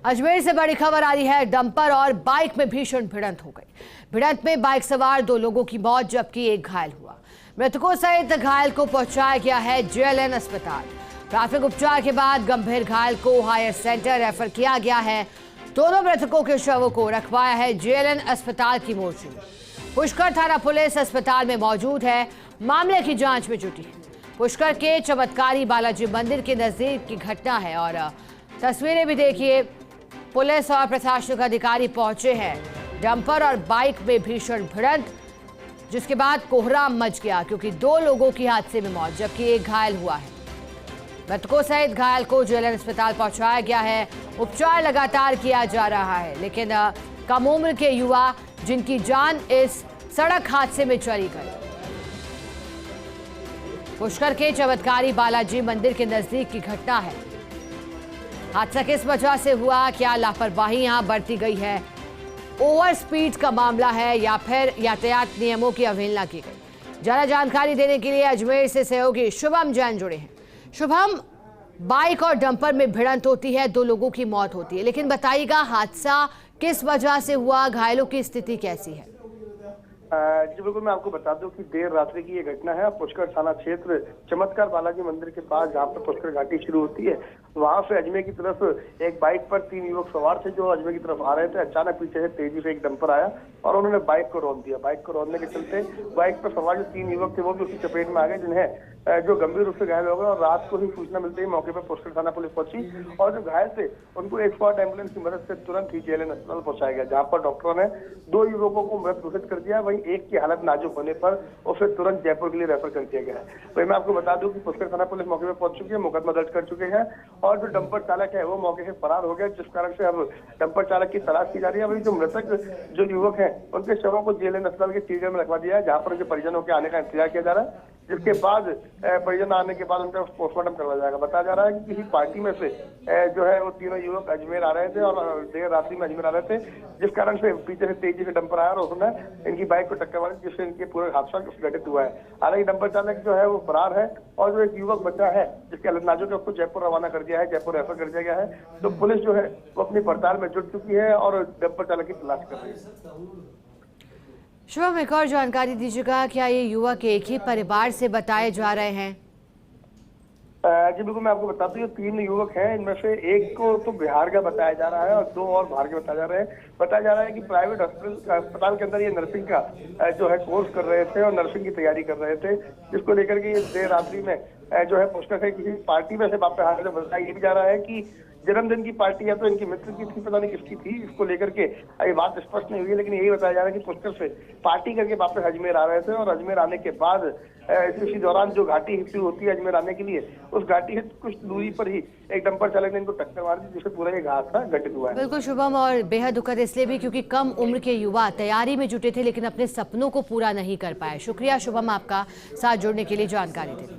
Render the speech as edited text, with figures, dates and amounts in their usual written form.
अजमेर से बड़ी खबर आ रही है। डंपर और बाइक में भीषण भिड़ंत हो गई। भिड़ंत में बाइक सवार 2 लोगों की मौत जबकि एक घायल हुआ। मृतकों सहित घायल को पहुंचाया गया है जेएलएन अस्पताल। प्राथमिक उपचार के बाद गंभीर घायल को हायर सेंटर रेफर किया गया है। दोनों मृतकों के शवों को रखवाया है जेएलएन अस्पताल की मोर्चरी में। पुष्कर थाना पुलिस अस्पताल में मौजूद है, मामले की जांच में जुटी है। पुष्कर के चमत्कारी बालाजी मंदिर के नजदीक की घटना है और तस्वीरें भी देखिए। पुलिस और प्रशासनिक अधिकारी पहुंचे हैं। डंपर और बाइक में भीषण भिड़ंत, जिसके बाद कोहराम मच गया क्योंकि 2 लोगों की हादसे में मौत जबकि एक घायल हुआ है। मृतकों सहित घायल को जेएलएन अस्पताल पहुंचाया गया है। उपचार लगातार किया जा रहा है, लेकिन कम उम्र के युवा जिनकी जान इस सड़क हादसे में चली गई। पुष्कर के चमत्कारी बालाजी मंदिर के नजदीक की घटना है। हादसा किस वजह से हुआ, क्या लापरवाही यहां बरती गई है, ओवर स्पीड का मामला है या फिर यातायात नियमों की अवहेलना की गई, ज्यादा जानकारी देने के लिए अजमेर से सहयोगी शुभम जैन जुड़े हैं। शुभम, बाइक और डंपर में भिड़ंत होती है, 2 लोगों की मौत होती है, लेकिन बताइएगा हादसा किस वजह से हुआ, घायलों की स्थिति कैसी है? जी बिल्कुल, मैं आपको बता दूं कि देर रात्रि की ये घटना है। पुष्कर थाना क्षेत्र चमत्कार बालाजी मंदिर के पास, जहाँ पर पुष्कर घाटी शुरू होती है, वहां से अजमेर की तरफ एक बाइक पर 3 युवक सवार थे जो अजमेर की तरफ आ रहे थे। अचानक पीछे से तेजी से एक डंपर आया और उन्होंने बाइक को रोक दिया। बाइक को रोकने के चलते बाइक पर सवार जो 3 युवक थे वो भी उसकी चपेट में आ गए, जिन्हें जो गंभीर रूप से घायल हो गए। और रात को ही सूचना मिलते ही मौके पर पुष्कर थाना पुलिस पहुंची और जो घायल थे उनको एक्सपर्ट एम्बुलेंस की मदद से तुरंत ही जेएलएन अस्पताल पहुंचाया गया, जहाँ पर डॉक्टरों ने 2 युवकों को मृत घोषित कर दिया। वहीं एक की हालत नाजुक होने पर उसे तुरंत जयपुर के लिए रेफर कर दिया गया है। वही मैं आपको बता दूं कि पुष्कर थाना पुलिस मौके पर पहुंच चुकी है, मुकदमा दर्ज कर चुके हैं और जो डंपर चालक है वो मौके से फरार हो गया, जिस कारण से अब डंपर चालक की तलाश की जा रही है। वही जो मृतक जो युवक है उनके शवों को जेएलएन अस्पताल के सीजर में रखवा दिया है, जहाँ पर उनके परिजनों के आने का इंतजार किया जा रहा है, जिसके बाद परिजन आने के बाद उनका पोस्टमार्टम करवाया जाएगा। बताया जा रहा है कि किसी पार्टी में से जो है वो तीनों युवक अजमेर आ रहे थे और देर रात्रि में अजमेर आ रहे थे, जिस कारण से पीछे से तेजी से डंपर आया और उसने इनकी बाइक को टक्कर मारी, जिससे इनके पूरे हादसा घटित हुआ है। हालांकि डंपर चालक जो है वो फरार है और जो एक युवक बचा है जिसके हालत नाजुक है उसको जयपुर रवाना कर दिया है, जयपुर रेफर कर दिया गया है। तो पुलिस जो है वो अपनी पड़ताल में जुट चुकी है और डंपर चालक की तलाश कर रही है। शुभम, एक और जानकारी दीजिएगा, क्या ये युवक एक ही परिवार से बताए जा रहे हैं? जी बिल्कुल, मैं आपको बताता हूँ, ये 3 युवक हैं। इनमें से एक को तो बिहार का बताया जा रहा है और 2 और बाहर के बताया जा रहे हैं। बताया जा रहा है कि प्राइवेट अस्पताल के अंदर ये नर्सिंग का जो है कोर्स कर रहे थे और नर्सिंग की तैयारी कर रहे थे, जिसको लेकर के ये देर रात्रि में जो है पुष्कर से किसी पार्टी में से वापस आने से बताया ये भी जा रहा है कि जन्मदिन की पार्टी है तो इनकी मित्र की थी, पता नहीं किसकी थी, इसको लेकर के ये बात स्पष्ट नहीं हुई है, लेकिन यही बताया जा रहा है कि पुष्कर से पार्टी करके वापस अजमेर आ रहे थे और अजमेर आने के बाद इसी दौरान जो घाटी शुरू होती है अजमेर आने के लिए, उस घाटी से कुछ दूरी पर ही एक डंपर चालक ने इनको टक्कर मार दी, जिससे पूरा ये हादसा घटित हुआ है। बिल्कुल शुभम, और बेहद दुखद इसलिए भी क्योंकि कम उम्र के युवा तैयारी में जुटे थे लेकिन अपने सपनों को पूरा नहीं कर पाए। शुक्रिया शुभम, आपका साथ जुड़ने के लिए, जानकारी देने।